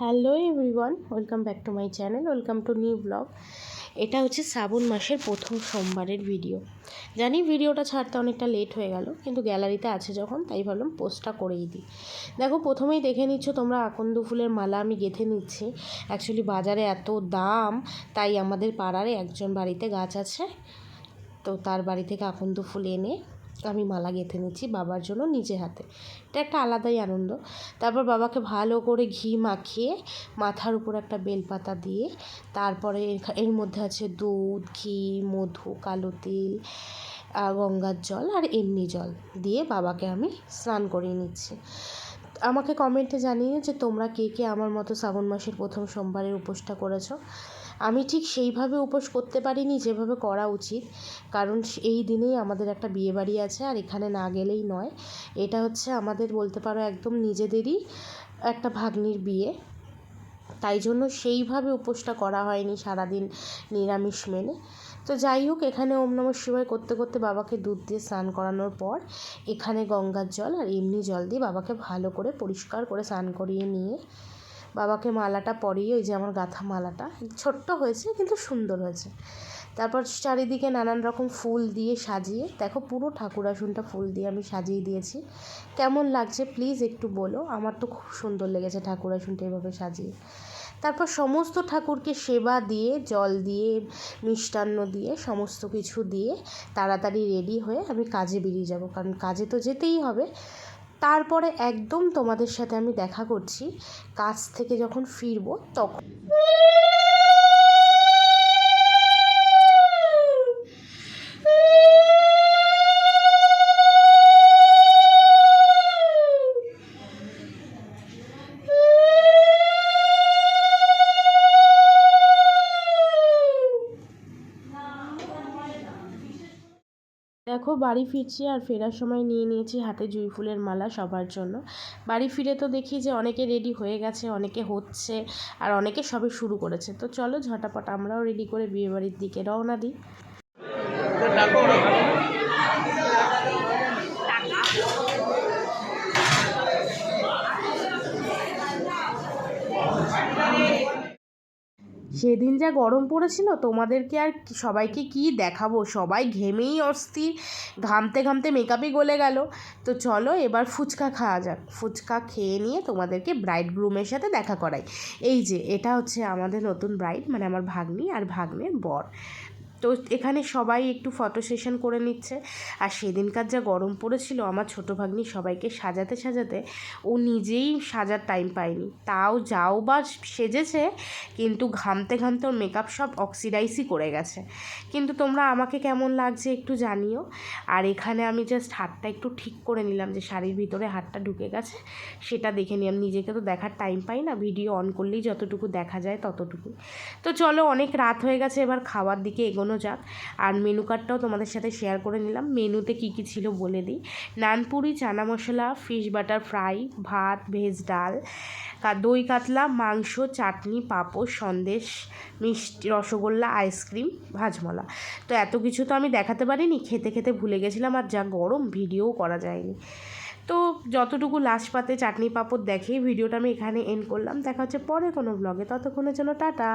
Hello everyone, welcome back to my channel, welcome to new blog. এটা হচ্ছে শ্রাবণ মাসের প্রথম সোমবারের ভিডিও। জানি ভিডিওটা ছাড়তে অনেকটা লেট হয়ে গেল, কিন্তু গ্যালারিতে আছে যখন তাই ভাবলাম পোস্টটা করেই দিই। দেখো, প্রথমেই দেখে নিচ্ছ তোমরা, আকন্দ ফুলের মালা আমি গেঁথে নিচ্ছি। অ্যাকচুয়ালি বাজারে এত দাম, তাই আমাদের পাড়ার একজন বাড়িতে গাছ আছে, তো তার বাড়ি থেকে আকন্দ ফুল এনে আমি মালা গেঁথে নিচ্ছি বাবার জন্য নিজে হাতে। এটা একটা আলাদাই আনন্দ। তারপর বাবাকে ভালো করে ঘি মাখিয়ে মাথার উপর একটা বেলপাতা দিয়ে, তারপরে এর মধ্যে আছে দুধ, ঘি, মধু, কালো তিল, গঙ্গার জল আর এমনি জল দিয়ে বাবাকে আমি স্নান করিয়ে নিচ্ছি। আমাকে কমেন্টে জানিয়ে যে তোমরা কে কে আমার মতো শ্রাবণ মাসের প্রথম সোমবারের উপোসটা করেছো। আমি ঠিক সেইভাবে উপোস করতে পারিনি যেভাবে করা উচিত, কারণ এই দিনেই আমাদের একটা বিয়েবাড়ি আছে, আর এখানে না গেলেই নয়। এটা হচ্ছে আমাদের বলতে পারো একদম নিজেদেরই একটা ভাগ্নির বিয়ে, তাই জন্য সেইভাবে উপোসটা করা হয়নি সারাদিন নিরামিষ মেনে। তো যাই হোক, এখানে ওম নমঃ শিবায় করতে করতে বাবাকে দুধ দিয়ে স্নান করানোর পর এখানে গঙ্গার জল আর এমনি জল দিয়ে বাবাকে ভালো করে পরিষ্কার করে স্নান করিয়ে নিয়ে বাবাকে মালাটা পরিয়ে, ওই যে আমার গাঁথা মালাটা ছোট্ট হয়েছে কিন্তু সুন্দর হয়েছে। তারপর চারিদিকে নানান রকম ফুল দিয়ে সাজিয়ে, দেখো পুরো ঠাকুর আসনটা ফুল দিয়ে আমি সাজিয়ে দিয়েছি। কেমন লাগছে প্লিজ একটু বলো, আমার তো খুব সুন্দর লেগেছে ঠাকুর আসনটা এভাবে সাজিয়ে। তারপর সমস্ত ঠাকুরকে সেবা দিয়ে, জল দিয়ে, মিষ্টান্ন দিয়ে, সমস্ত কিছু দিয়ে তাড়াতাড়ি রেডি হয়ে আমি কাজে বেরিয়ে যাব, কারণ কাজে তো যেতেই হবে। তারপরে একদম তোমাদের সাথে আমি দেখা করছি কাজ থেকে যখন ফিরবো তখন। দেখো, বাড়ি ফিরছি আর ফেরার সময় নিয়ে নিয়েছি হাতে জুঁই ফুলের মালা সবার জন্য। বাড়ি ফিরে তো দেখি যে অনেকে রেডি হয়ে গেছে, অনেকে হচ্ছে, আর অনেকে সবে শুরু করেছে। তো চলো ঝটাপট আমরাও রেডি করে বিয়েবাড়ির দিকে রওনা দিই। সেদিন যা গরম পড়েছিল, তোমাদেরকে আর সবাইকে কি দেখাবো, সবাই ঘেমেই অস্থির, ঘামতে ঘামতে মেকআপই গলে গেল। তো চলো এবার ফুচকা খাওয়া যাক। ফুচকা খেয়ে নিয়ে তোমাদেরকে ব্রাইড গ্রুমের সাথে দেখা করাই। এই যে এটা হচ্ছে আমাদের নতুন ব্রাইড, মানে আমার ভাগ্নি আর ভাগ্নের বর। তো এখানে সবাই একটু ফটো সেশন করে নিচ্ছে। আর সেদিনকার যা গরম পড়েছিল, আমার ছোটো ভাগ্নি সবাইকে সাজাতে সাজাতে ও নিজেই সাজার টাইম পায়নি। তাও যাও বা সেজেছে, কিন্তু ঘামতে ঘামতে ওর মেকআপ সব অক্সিডাইজই করে গেছে। কিন্তু তোমরা আমাকে কেমন লাগছে একটু জানিও। আর এখানে আমি জাস্ট হাতটা একটু ঠিক করে নিলাম, যে শাড়ির ভিতরে হাতটা ঢুকে গেছে সেটা দেখে নিলাম। নিজেকে তো দেখার টাইম পাই না, ভিডিও অন করলেই যতটুকু দেখা যায় ততটুকু। তো চলো, অনেক রাত হয়ে গেছে, এবার খাওয়ার দিকে এগোনো যাক। আর মেনু কার্ডটাও তোমাদের সাথে শেয়ার করে নিলাম। মেনুতে কী কী ছিল বলে দিই। নানপুরি, chana masala, fish butter fry, ভাত, ভেজ ডাল, দই কাতলা, মাংস, চাটনি, পাঁপড়, সন্দেশ, মিষ্টি, রসগোল্লা, আইসক্রিম, ভাজমলা। তো এত কিছু তো আমি দেখাতে পারিনি, খেতে খেতে ভুলে গেছিলাম, আর যা গরম ভিডিওও করা যায়নি। তো যতটুকু লাস্ট পাতে চাটনি পাঁপড় দেখেই ভিডিওটা আমি এখানে এন্ড করলাম। দেখা হচ্ছে পরে কোনো ব্লগে, ততক্ষণের জন্য টাটা।